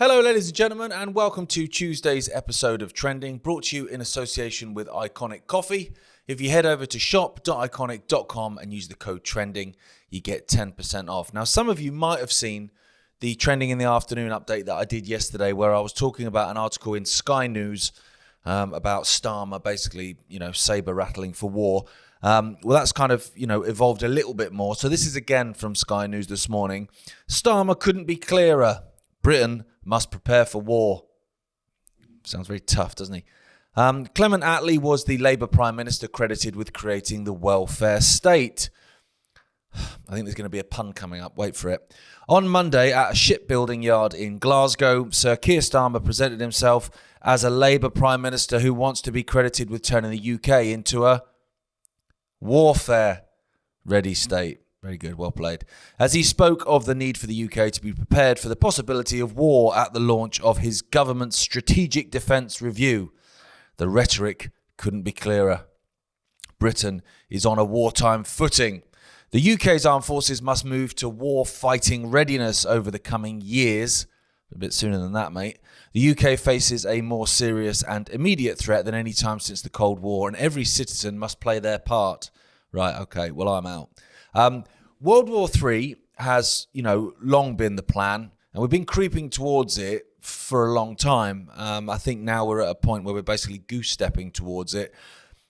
Hello, ladies and gentlemen, and welcome to Tuesday's episode of Trending, brought to you in association with Ickonic Coffee. If you head over to shop.ickonic.com and use the code TRENDING, you get 10% off. Now, some of you might have seen the Trending in the Afternoon update that I did yesterday, where I was talking about an article in Sky News about Starmer, basically, saber rattling for war. Well, that's kind of, evolved a little bit more. So this is again from Sky News this morning. Starmer couldn't be clearer. Britain must prepare for war. Sounds very tough, doesn't he? Clement Attlee was the Labour Prime Minister credited with creating the welfare state. I think there's going to be a pun coming up. Wait for it. On Monday, at a shipbuilding yard in Glasgow, Sir Keir Starmer presented himself as a Labour Prime Minister who wants to be credited with turning the UK into a warfare-ready state. Very good, well played. As he spoke of the need for the UK to be prepared for the possibility of war at the launch of his government's Strategic Defence Review, the rhetoric couldn't be clearer. Britain is on a wartime footing. The UK's armed forces must move to war-fighting readiness over the coming years. A bit sooner than that, mate. The UK faces a more serious and immediate threat than any time since the Cold War, and every citizen must play their part. Right, okay, well, I'm out. World War III has, long been the plan, and we've been creeping towards it for a long time. I think now we're at a point where we're basically goose-stepping towards it.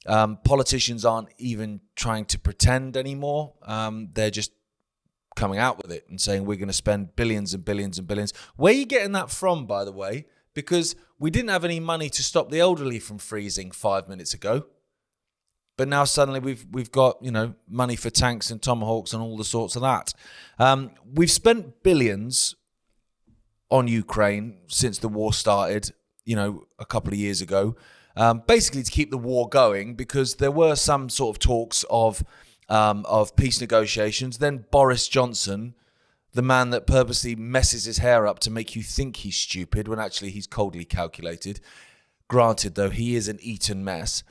Politicians aren't even trying to pretend anymore. They're just coming out with it and saying we're going to spend billions and billions and billions. Where are you getting that from, by the way? Because we didn't have any money to stop the elderly from freezing 5 minutes ago. But now suddenly we've got, money for tanks and tomahawks and all the sorts of that. We've spent billions on Ukraine since the war started, a couple of years ago, basically to keep the war going, because there were some sort of talks of peace negotiations. Then Boris Johnson, the man that purposely messes his hair up to make you think he's stupid when actually he's coldly calculated. Granted, though, he is an eaten mess.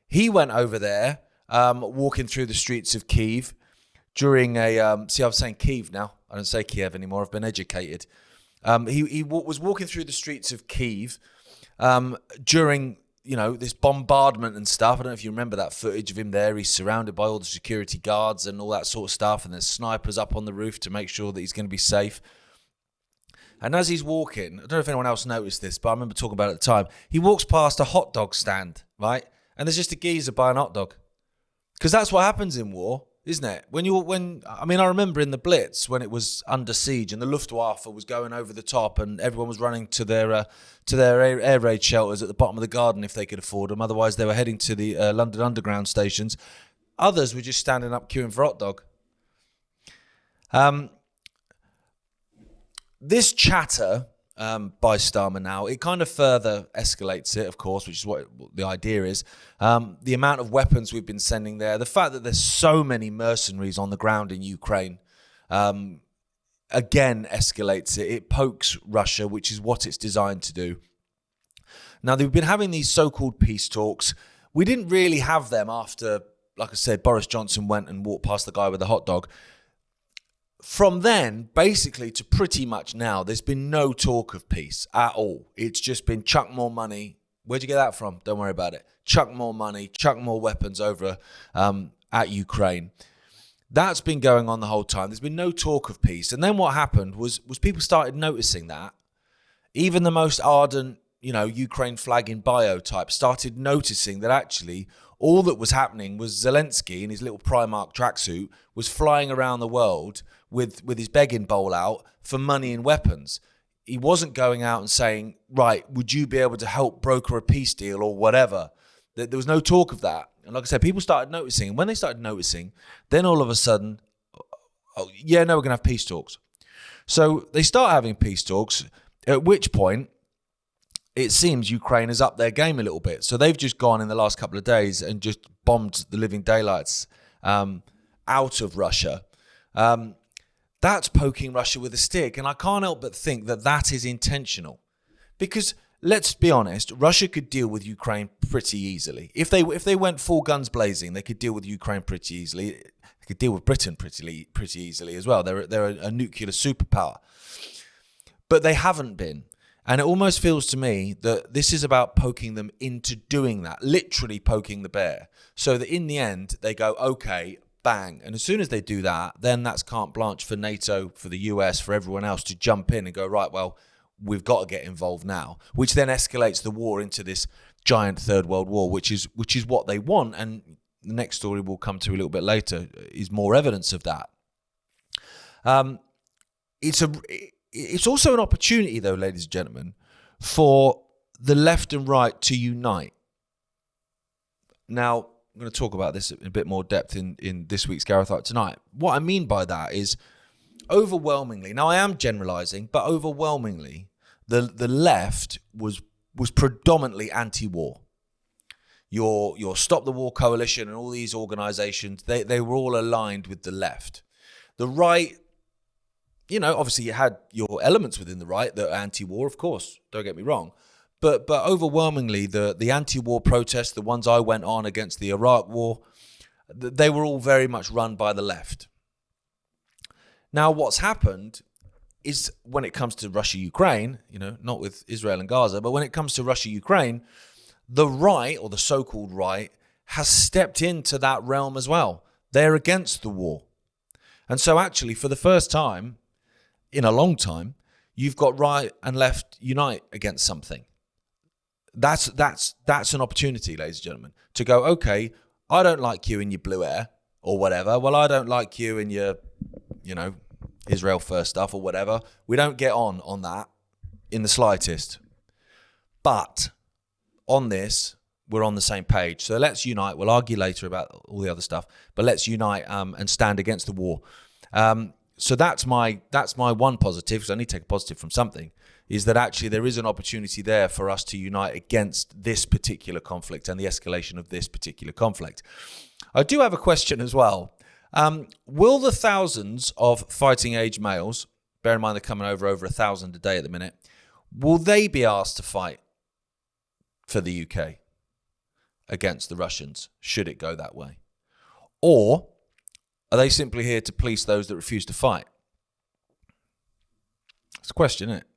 He went over there, walking through the streets of Kyiv during I'm saying Kyiv now. I don't say Kiev anymore. I've been educated. He was walking through the streets of Kyiv during, this bombardment and stuff. I don't know if you remember that footage of him there. He's surrounded by all the security guards and all that sort of stuff. And there's snipers up on the roof to make sure that he's going to be safe. And as he's walking, I don't know if anyone else noticed this, but I remember talking about it at the time. He walks past a hot dog stand, right? And there's just a geezer buying a hot dog. Because that's what happens in war, isn't it? I remember in the Blitz when it was under siege and the Luftwaffe was going over the top and everyone was running to their air raid shelters at the bottom of the garden if they could afford them. Otherwise, they were heading to the London Underground stations. Others were just standing up queuing for hot dog. This chatter by Starmer now, it kind of further escalates it, of course, which is what the idea is. The amount of weapons we've been sending there, the fact that there's so many mercenaries on the ground in Ukraine, again escalates it. It pokes Russia, which is what it's designed to do. Now, they've been having these so-called peace talks. We didn't really have them after, like I said, Boris Johnson went and walked past the guy with the hot dog. From then, basically, to pretty much now, there's been no talk of peace at all. It's just been chuck more money. Where'd you get that from? Don't worry about it. Chuck more money, chuck more weapons over at Ukraine. That's been going on the whole time. There's been no talk of peace. And then what happened was people started noticing that. Even the most ardent, Ukraine flag in bio type started noticing that actually all that was happening was Zelensky in his little Primark tracksuit was flying around the world with his begging bowl out for money and weapons. He wasn't going out and saying, right, would you be able to help broker a peace deal or whatever? There was no talk of that. And like I said, people started noticing. And when they started noticing, then all of a sudden, we're going to have peace talks. So they start having peace talks, at which point it seems Ukraine has upped their game a little bit. So they've just gone in the last couple of days and just bombed the living daylights out of Russia. That's poking Russia with a stick. And I can't help but think that that is intentional. Because let's be honest, Russia could deal with Ukraine pretty easily. If they went full guns blazing, they could deal with Ukraine pretty easily. They could deal with Britain pretty easily as well. They're a nuclear superpower. But they haven't been. And it almost feels to me that this is about poking them into doing that, literally poking the bear, so that in the end they go, okay, bang. And as soon as they do that, then that's carte blanche for NATO, for the US, for everyone else to jump in and go, right, well, we've got to get involved now, which then escalates the war into this giant third world war, which is what they want. And the next story we'll come to a little bit later is more evidence of that. It's also an opportunity, though, ladies and gentlemen, for the left and right to unite. Now, I'm going to talk about this in a bit more depth in this week's Gareth Art tonight. What I mean by that is overwhelmingly, now I am generalizing, but overwhelmingly, the left was predominantly anti-war. Your Stop the War Coalition and all these organizations, they were all aligned with the left. The right, obviously you had your elements within the right that are anti-war, of course, don't get me wrong. But overwhelmingly, the anti-war protests, the ones I went on against the Iraq war, they were all very much run by the left. Now, what's happened is when it comes to Russia-Ukraine, not with Israel and Gaza, but when it comes to Russia-Ukraine, the right, or the so-called right, has stepped into that realm as well. They're against the war. And so actually, for the first time in a long time, you've got right and left unite against something. That's an opportunity, ladies and gentlemen, to go, okay, I don't like you in your blue air or whatever. Well, I don't like you in your, Israel first stuff or whatever. We don't get on that in the slightest. But on this, we're on the same page. So let's unite. We'll argue later about all the other stuff, but let's unite and stand against the war. So that's my one positive, because I need to take a positive from something, is that actually there is an opportunity there for us to unite against this particular conflict and the escalation of this particular conflict. I do have a question as well. Will the thousands of fighting age males, bear in mind they're coming over 1,000 a day at the minute, will they be asked to fight for the UK against the Russians, should it go that way? Or are they simply here to police those that refuse to fight? It's a question, isn't it?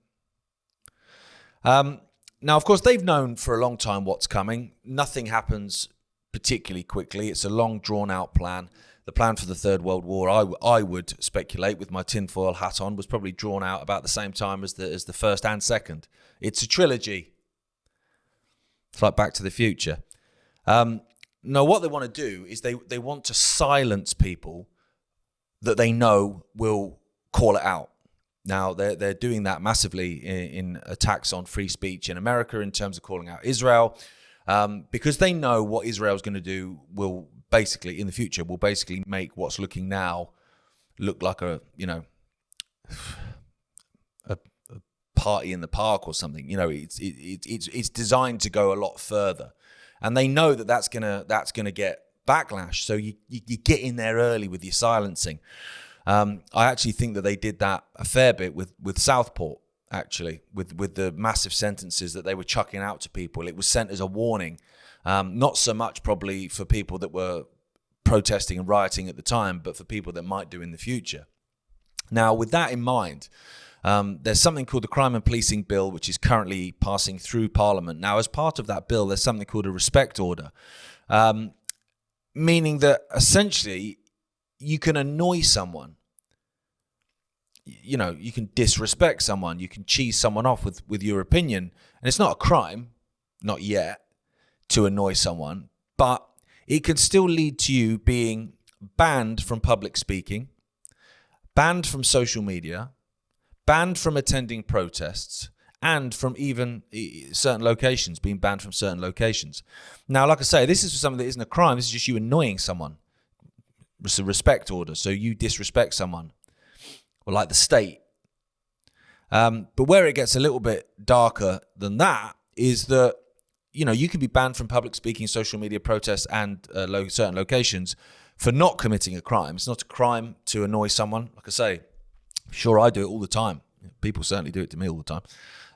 Now, of course, they've known for a long time what's coming. Nothing happens particularly quickly. It's a long, drawn-out plan. The plan for the Third World War, I would speculate, with my tinfoil hat on, was probably drawn out about the same time as the first and second. It's a trilogy. It's like Back to the Future. No, what they want to do is they want to silence people that they know will call it out. Now, they're doing that massively in attacks on free speech in America in terms of calling out Israel, because they know what Israel's going to do will basically, in the future, will basically make what's looking now look like a party in the park or something. It's designed to go a lot further. And they know that's gonna get backlash. So you get in there early with your silencing. I actually think that they did that a fair bit with Southport, actually, with the massive sentences that they were chucking out to people. It was sent as a warning, not so much probably for people that were protesting and rioting at the time, but for people that might do in the future. Now, with that in mind, there's something called the Crime and Policing Bill, which is currently passing through Parliament. Now, as part of that bill, there's something called a respect order, meaning that essentially you can annoy someone. You can disrespect someone. You can cheese someone off with your opinion. And it's not a crime, not yet, to annoy someone. But it can still lead to you being banned from public speaking, banned from social media, banned from attending protests, and from even certain locations, being banned from certain locations. Now, like I say, this is something that isn't a crime. This is just you annoying someone. It's a respect order. So you disrespect someone, or like the state. But where it gets a little bit darker than that is that, you can be banned from public speaking, social media protests, and certain locations for not committing a crime. It's not a crime to annoy someone. Like I say, sure, I do it all the time. People certainly do it to me all the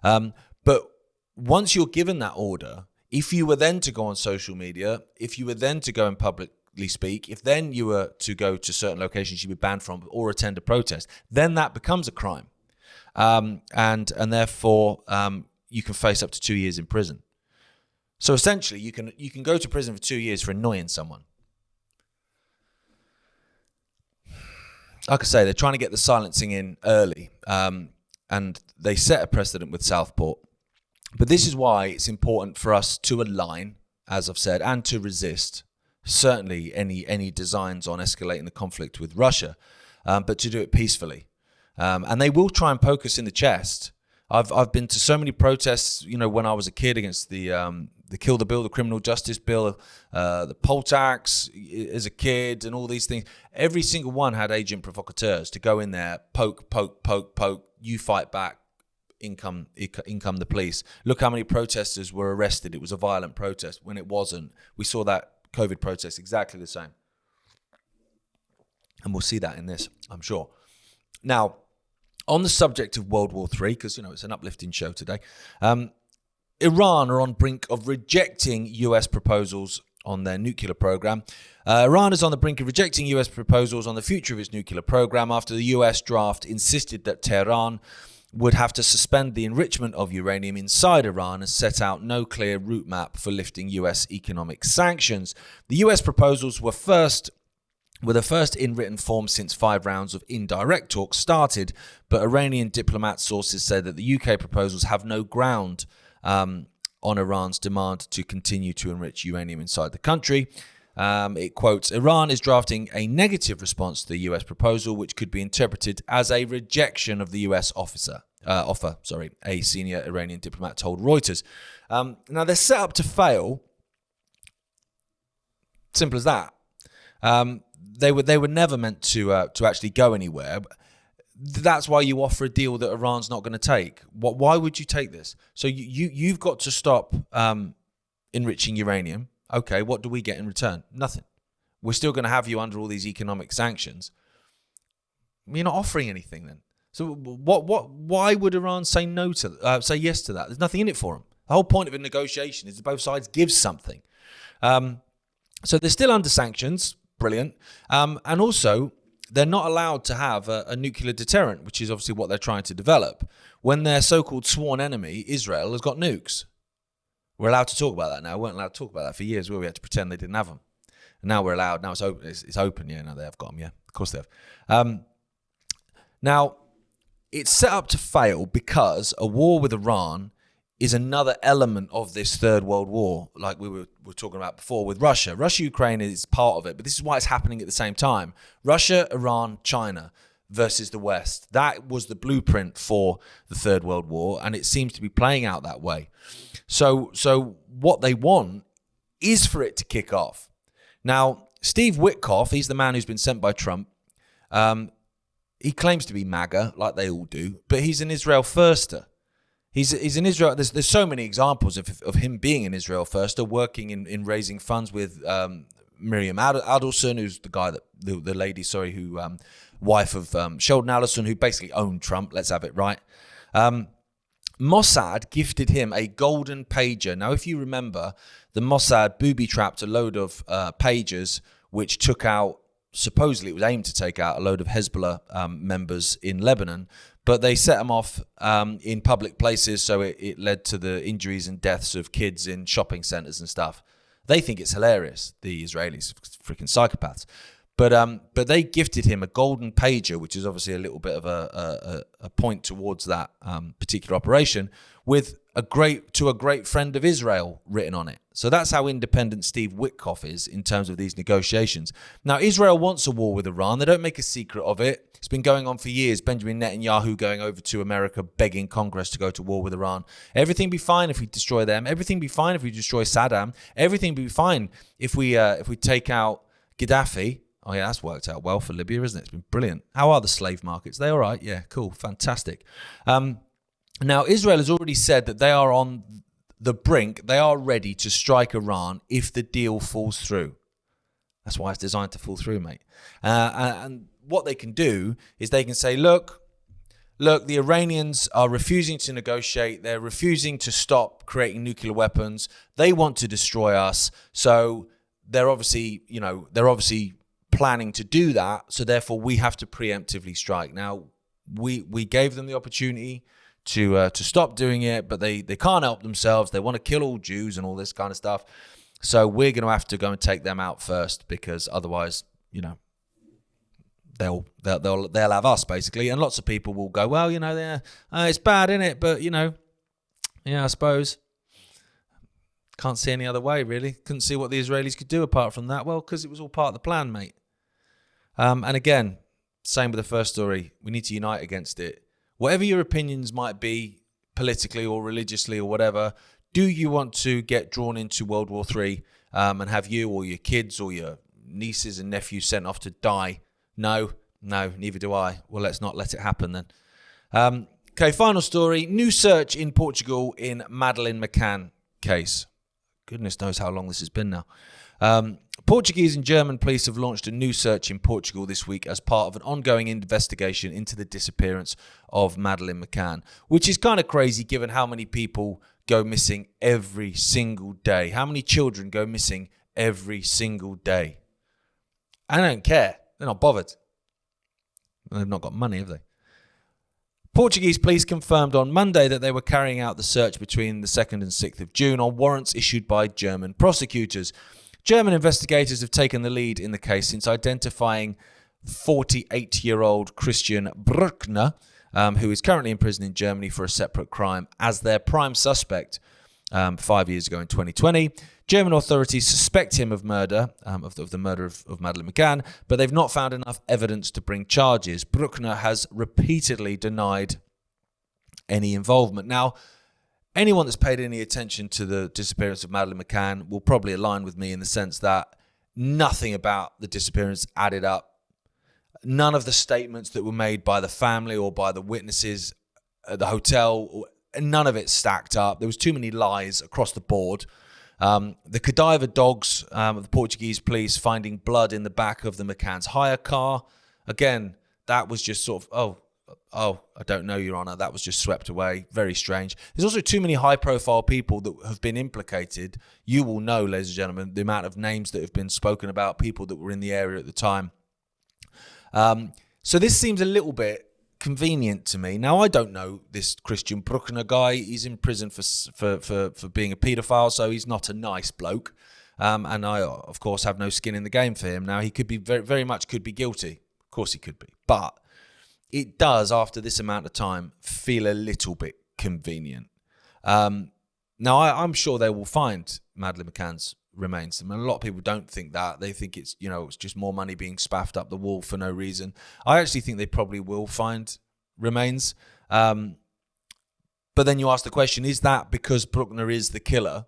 time. But once you're given that order, if you were then to go on social media, if you were then to go and publicly speak, if then you were to go to certain locations you'd be banned from or attend a protest, then that becomes a crime. and therefore you can face up to 2 years in prison. So essentially, you can go to prison for 2 years for annoying someone. Like I say, they're trying to get the silencing in early, and they set a precedent with Southport. But this is why it's important for us to align, as I've said, and to resist certainly any designs on escalating the conflict with Russia, but to do it peacefully. And they will try and poke us in the chest. I've been to so many protests, when I was a kid against the Kill the Bill, the criminal justice bill, the poll tax as a kid, and all these things. Every single one had agent provocateurs to go in there, poke. You fight back. In come the police. Look how many protesters were arrested. It was a violent protest when it wasn't. We saw that COVID protest exactly the same. And we'll see that in this, I'm sure. Now, on the subject of World War III, because, it's an uplifting show today, Iran are on brink of rejecting US proposals on their nuclear program. Iran is on the brink of rejecting US proposals on the future of its nuclear program after the US draft insisted that Tehran would have to suspend the enrichment of uranium inside Iran and set out no clear route map for lifting US economic sanctions. The US proposals were the first in written form since 5 rounds of indirect talks started, but Iranian diplomat sources say that the UK proposals have no ground on Iran's demand to continue to enrich uranium inside the country. It quotes, Iran is drafting a negative response to the US proposal, which could be interpreted as a rejection of the US offer, a senior Iranian diplomat told Reuters. Now, they're set up to fail. Simple as that. They were never meant to actually go anywhere. That's why you offer a deal that Iran's not going to take. Why would you take this? So you've got to stop enriching uranium. Okay, what do we get in return? Nothing. We're still going to have you under all these economic sanctions. You're not offering anything then. So why would Iran say yes to that? There's nothing in it for them. The whole point of a negotiation is that both sides give something. So they're still under sanctions. Brilliant. And also, they're not allowed to have a nuclear deterrent, which is obviously what they're trying to develop, when their so-called sworn enemy, Israel, has got nukes. We're allowed to talk about that now. We weren't allowed to talk about that for years. We had to pretend they didn't have them. And now we're allowed. Now it's open. It's open. Yeah, now they have got them. Yeah, of course they have. Now, it's set up to fail because a war with Iran is another element of this third world war, like we were talking about before with Russia. Russia-Ukraine is part of it, but this is why it's happening at the same time. Russia, Iran, China versus the West. That was the blueprint for the Third World War, and it seems to be playing out that way. So what they want is for it to kick off. Now, Steve Wickoff, he's the man who's been sent by Trump. He claims to be MAGA, like they all do, but he's an Israel firster. He's in Israel. There's so many examples of him being an Israel firster, working in raising funds with Miriam Adelson, who's the guy the lady, who wife of Sheldon Adelson, who basically owned Trump. Let's have it right. Mossad gifted him a golden pager. Now, if you remember, the Mossad booby-trapped a load of pagers, which took out, supposedly it was aimed to take out a load of Hezbollah members in Lebanon, but they set them off in public places, so it led to the injuries and deaths of kids in shopping centers and stuff. They think it's hilarious, the Israelis, freaking psychopaths. But they gifted him a golden pager, which is obviously a little bit of a point towards that particular operation, with a great friend of Israel written on it. So that's how independent Steve Wickoff is in terms of these negotiations. Now, Israel wants a war with Iran. They don't make a secret of it. It's been going on for years. Benjamin Netanyahu going over to America, begging Congress to go to war with Iran. Everything be fine if we destroy them. Everything be fine if we destroy Saddam. Everything be fine if we take out Gaddafi. Oh, yeah, that's worked out well for Libya, isn't it? It's been brilliant. How are the slave markets? They all right? Yeah, cool, fantastic. Now, Israel has already said that they are on the brink. They are ready to strike Iran if the deal falls through. That's why it's designed to fall through, mate. And what they can do is they can say, look, the Iranians are refusing to negotiate. They're refusing to stop creating nuclear weapons. They want to destroy us. So they're obviously planning to do that, so therefore we have to preemptively strike. Now, we gave them the opportunity to stop doing it, but they can't help themselves. They want to kill all Jews and all this kind of stuff. So we're going to have to go and take them out first, because otherwise, they'll have us basically. And lots of people will go, well, it's bad, isn't it? But I suppose can't see any other way really. Couldn't see what the Israelis could do apart from that. Well, because it was all part of the plan, mate. And again, same with the first story. We need to unite against it. Whatever your opinions might be, politically or religiously or whatever, do you want to get drawn into World War III and have you or your kids or your nieces and nephews sent off to die? No, neither do I. Well, let's not let it happen then. Okay, final story. New search in Portugal in Madeleine McCann case. Goodness knows how long this has been now. Portuguese and German police have launched a new search in Portugal this week as part of an ongoing investigation into the disappearance of Madeleine McCann, which is kind of crazy given how many people go missing every single day. How many children go missing every single day? I don't care. They're not bothered. They've not got money, have they? Portuguese police confirmed on Monday that they were carrying out the search between the 2nd and 6th of June on warrants issued by German prosecutors. German investigators have taken the lead in the case since identifying 48-year-old Christian Bruckner, who is currently in prison in Germany for a separate crime, as their prime suspect 5 years ago in 2020. German authorities suspect him of murder, of the murder of Madeleine McCann, but they've not found enough evidence to bring charges. Bruckner has repeatedly denied any involvement. Now, anyone that's paid any attention to the disappearance of Madeleine McCann will probably align with me in the sense that nothing about the disappearance added up. None of the statements that were made by the family or by the witnesses at the hotel, none of it stacked up. There was too many lies across the board. The cadaver dogs of the Portuguese police finding blood in the back of the McCann's hire car. Again, that was just sort of, oh, I don't know, Your Honour. That was just swept away. Very strange. There's also too many high-profile people that have been implicated. You will know, ladies and gentlemen, the amount of names that have been spoken about, people that were in the area at the time. So this seems a little bit convenient to me. Now, I don't know this Christian Bruckner guy. He's in prison for being a paedophile, so he's not a nice bloke. And I, of course, have no skin in the game for him. Now, he could be very much could be guilty. Of course he could be. But it does, after this amount of time, feel a little bit convenient. Now, I'm sure they will find Madeleine McCann's remains. I mean, a lot of people don't think that. They think it's, it's just more money being spaffed up the wall for no reason. I actually think they probably will find remains. But then you ask the question, is that because Bruckner is the killer,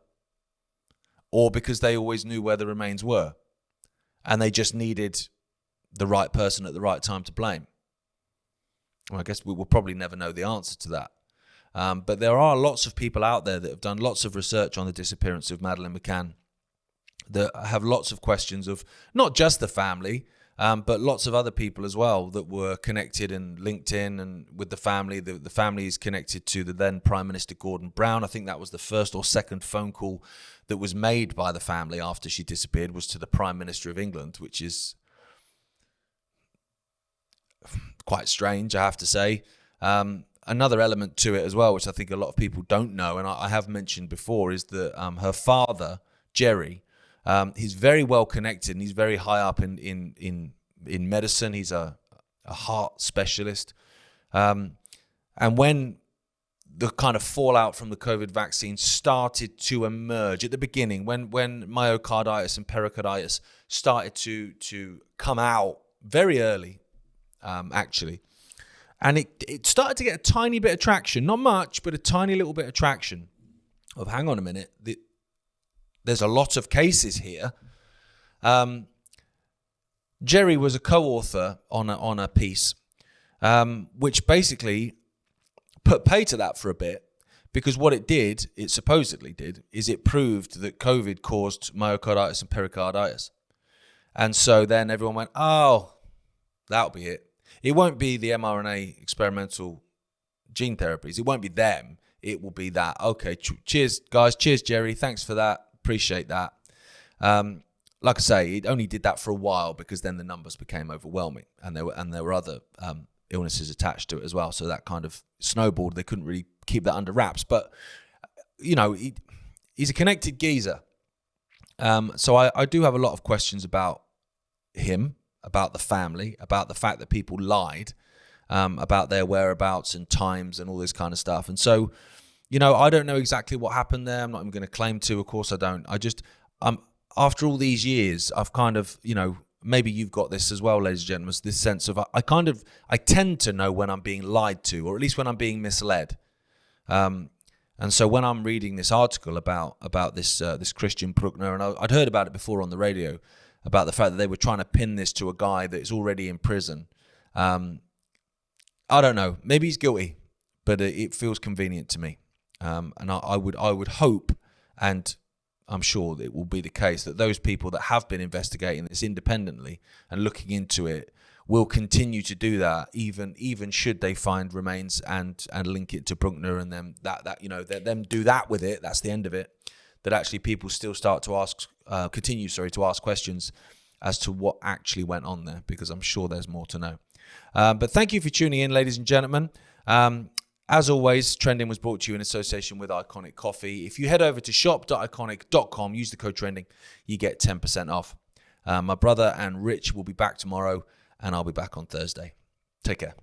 or because they always knew where the remains were and they just needed the right person at the right time to blame? Well, I guess we will probably never know the answer to that. But there are lots of people out there that have done lots of research on the disappearance of Madeleine McCann that have lots of questions of not just the family, but lots of other people as well that were connected and linked in and with the family. The family is connected to the then Prime Minister Gordon Brown. I think that was the first or second phone call that was made by the family after she disappeared, was to the Prime Minister of England, which is quite strange, I have to say. Another element to it as well, which I think a lot of people don't know, and I have mentioned before, is that her father, Jerry, he's very well connected and he's very high up in medicine. He's a heart specialist. And when the kind of fallout from the COVID vaccine started to emerge at the beginning, when myocarditis and pericarditis started to come out very early, actually, and it started to get a tiny bit of traction, not much, but a tiny little bit of traction of, hang on a minute, there's a lot of cases here. Jerry was a co-author on a piece, which basically put pay to that for a bit, because what it supposedly did, is it proved that COVID caused myocarditis and pericarditis. And so then everyone went, oh, that'll be it. It won't be the mRNA experimental gene therapies. It won't be them. It will be that. Okay, cheers, guys. Cheers, Jerry. Thanks for that. Appreciate that. Like I say, it only did that for a while, because then the numbers became overwhelming, and there were other illnesses attached to it as well. So that kind of snowballed. They couldn't really keep that under wraps. But, you know, he's a connected geezer. So I do have a lot of questions about him, about the family, about the fact that people lied, about their whereabouts and times and all this kind of stuff. And so, you know, I don't know exactly what happened there. I'm not even going to claim to. Of course I don't. After all these years, I've kind of, you know, maybe you've got this as well, ladies and gentlemen, this sense of I tend to know when I'm being lied to, or at least when I'm being misled. And so when I'm reading this article about this Christian Bruckner, and I'd heard about it before on the radio, about the fact that they were trying to pin this to a guy that is already in prison. I don't know. Maybe he's guilty, but it feels convenient to me. And I would hope, and I'm sure it will be the case, that those people that have been investigating this independently and looking into it will continue to do that, even should they find remains and link it to Bruckner, and them that you know, them do that with it. That's the end of it. That actually people still start to continue to ask questions as to what actually went on there, because I'm sure there's more to know. But thank you for tuning in, ladies and gentlemen. As always, Trending was brought to you in association with Ickonic Coffee. If you head over to shop.ickonic.com, use the code Trending, you get 10% off. My brother and Rich will be back tomorrow, and I'll be back on Thursday. Take care.